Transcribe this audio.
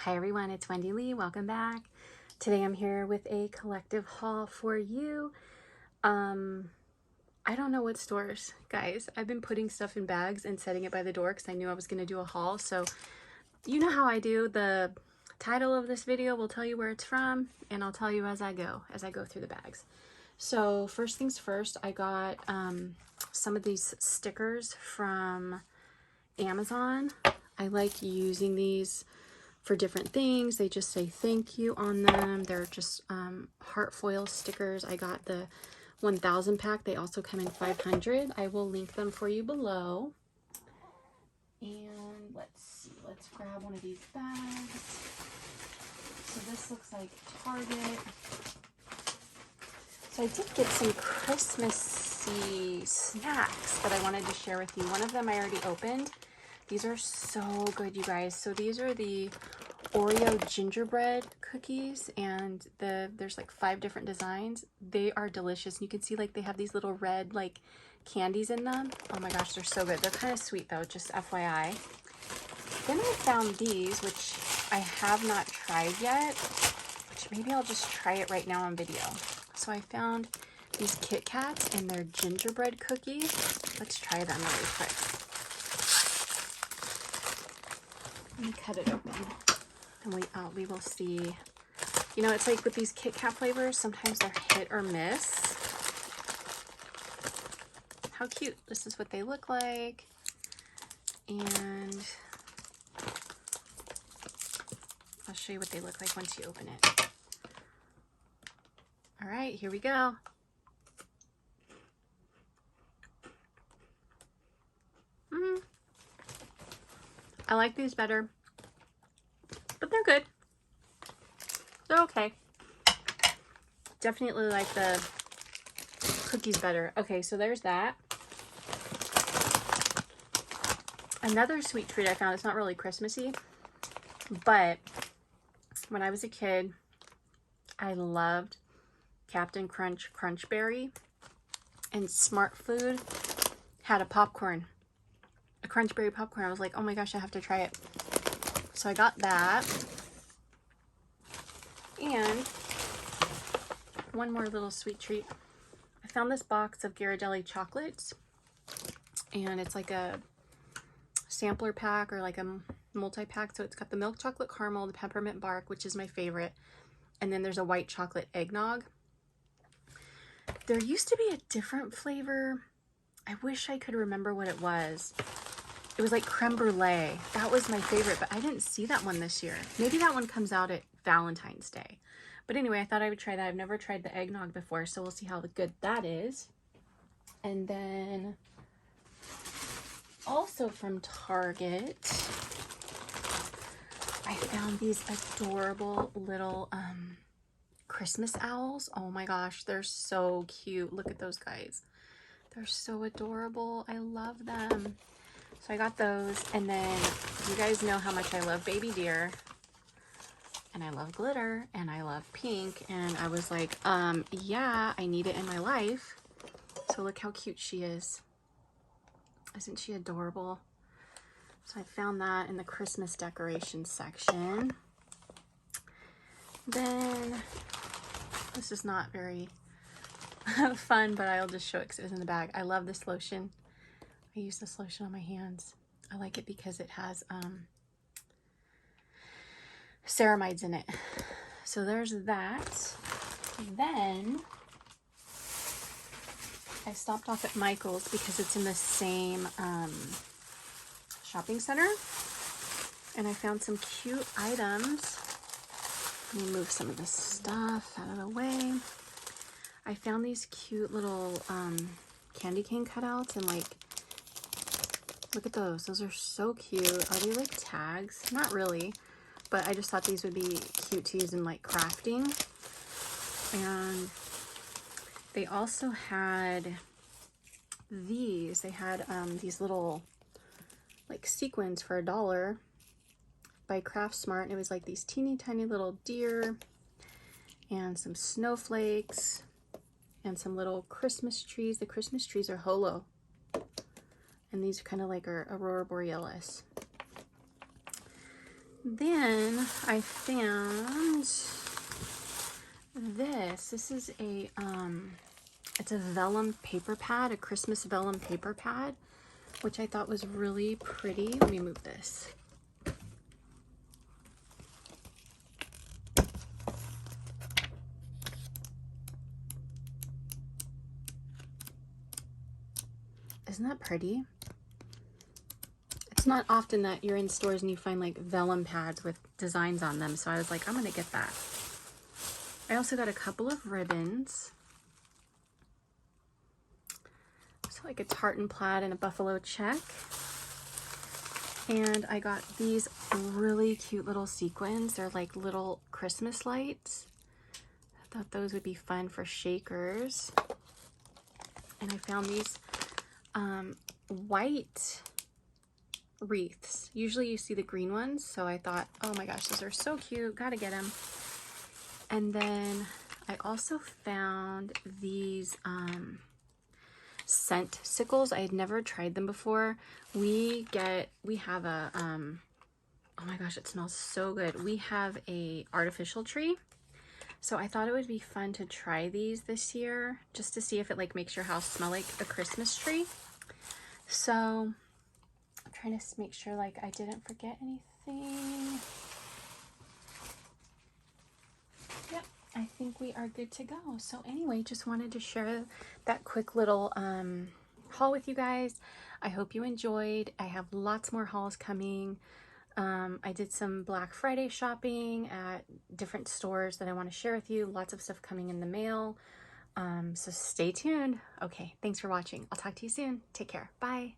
Hi everyone, it's Wendy Lee. Welcome back. Today I'm here with a collective haul for you. I don't know what stores, guys. I've been putting stuff in bags and setting it by the door because I knew I was going to do a haul. So you know how I do. The title of this video will tell you where it's from, and I'll tell you as I go through the bags. So first things first, I got some of these stickers from Amazon. I like using these for different things. They just say thank you on them. They're just heart foil stickers. I got the 1000 pack. They also come in 500. I will link them for you below. And let's see, let's grab one of these bags. So this looks like Target. So I did get some Christmassy snacks that I wanted to share with you. One of them I already opened. These are so good, you guys. So these are the Oreo gingerbread cookies, and there's like 5 different designs. They are delicious. You can see like they have these little red like candies in them. Oh my gosh, they're so good. They're kind of sweet though, just FYI. Then I found these, which I have not tried yet, which maybe I'll just try it right now on video. So I found these Kit Kats and their gingerbread cookies. Let's try them really quick. Let me cut it open and we will see. You know, it's like with these Kit Kat flavors, sometimes they're hit or miss. How cute. This is what they look like. And I'll show you what they look like once you open it. All right, here we go. I like these better, but they're good. They're okay. Definitely like the cookies better. Okay, so there's that. Another sweet treat I found, it's not really Christmassy, but when I was a kid, I loved Captain Crunch Crunch Berry, and Smart Food had a Crunch Berry popcorn. I was like, oh my gosh, I have to try it. So I got that. And one more little sweet treat. I found this box of Ghirardelli chocolates, and it's like a sampler pack or like a multi-pack. So it's got the milk chocolate caramel, the peppermint bark, which is my favorite, and then there's a white chocolate eggnog. There used to be a different flavor. I wish I could remember what it was. It was like creme brulee. That was my favorite, but I didn't see that one this year. Maybe that one comes out at Valentine's Day. But anyway, I thought I would try that. I've never tried the eggnog before, so we'll see how good that is. And then also from Target, I found these adorable little Christmas owls. Oh my gosh, they're so cute. Look at those guys. They're so adorable. I love them. So I got those, and then you guys know how much I love baby deer, and I love glitter, and I love pink, and I was like, yeah, I need it in my life. So look how cute she is. Isn't she adorable? So I found that in the Christmas decoration section. Then, this is not very fun, but I'll just show it because it was in the bag. I love this lotion. I use this lotion on my hands. I like it because it has ceramides in it. So there's that. Then I stopped off at Michael's because it's in the same shopping center, and I found some cute items. Let me move some of this stuff out of the way. I found these cute little candy cane cutouts, and like, look at those. Those are so cute. Are they like tags? Not really, but I just thought these would be cute to use in like crafting. And they also had these. They had these little like sequins for $1 by Craft Smart. And it was like these teeny tiny little deer and some snowflakes and some little Christmas trees. The Christmas trees are holo. And these kind of like are Aurora Borealis. Then I found this. This is a, it's a vellum paper pad, a Christmas vellum paper pad, which I thought was really pretty. Let me move this. Isn't that pretty? It's not often that you're in stores and you find like vellum pads with designs on them, so I was like, I'm gonna get that. I also got a couple of ribbons. So like a tartan plaid and a buffalo check. And I got these really cute little sequins. They're like little Christmas lights. I thought those would be fun for shakers. And I found these white wreaths. Usually you see the green ones, so I thought, oh my gosh, those are so cute, gotta get them. And then I also found these scent sickles. I had never tried them before. We have a oh my gosh, it smells so good. We have a artificial tree, so I thought it would be fun to try these this year, just to see if it like makes your house smell like a Christmas tree. So I'm trying to make sure like I didn't forget anything. Yep, I think we are good to go. So anyway, just wanted to share that quick little haul with you guys. I hope you enjoyed. I have lots more hauls coming. I did some Black Friday shopping at different stores that I want to share with you. Lots of stuff coming in the mail. So stay tuned. Okay, thanks for watching. I'll talk to you soon. Take care. Bye.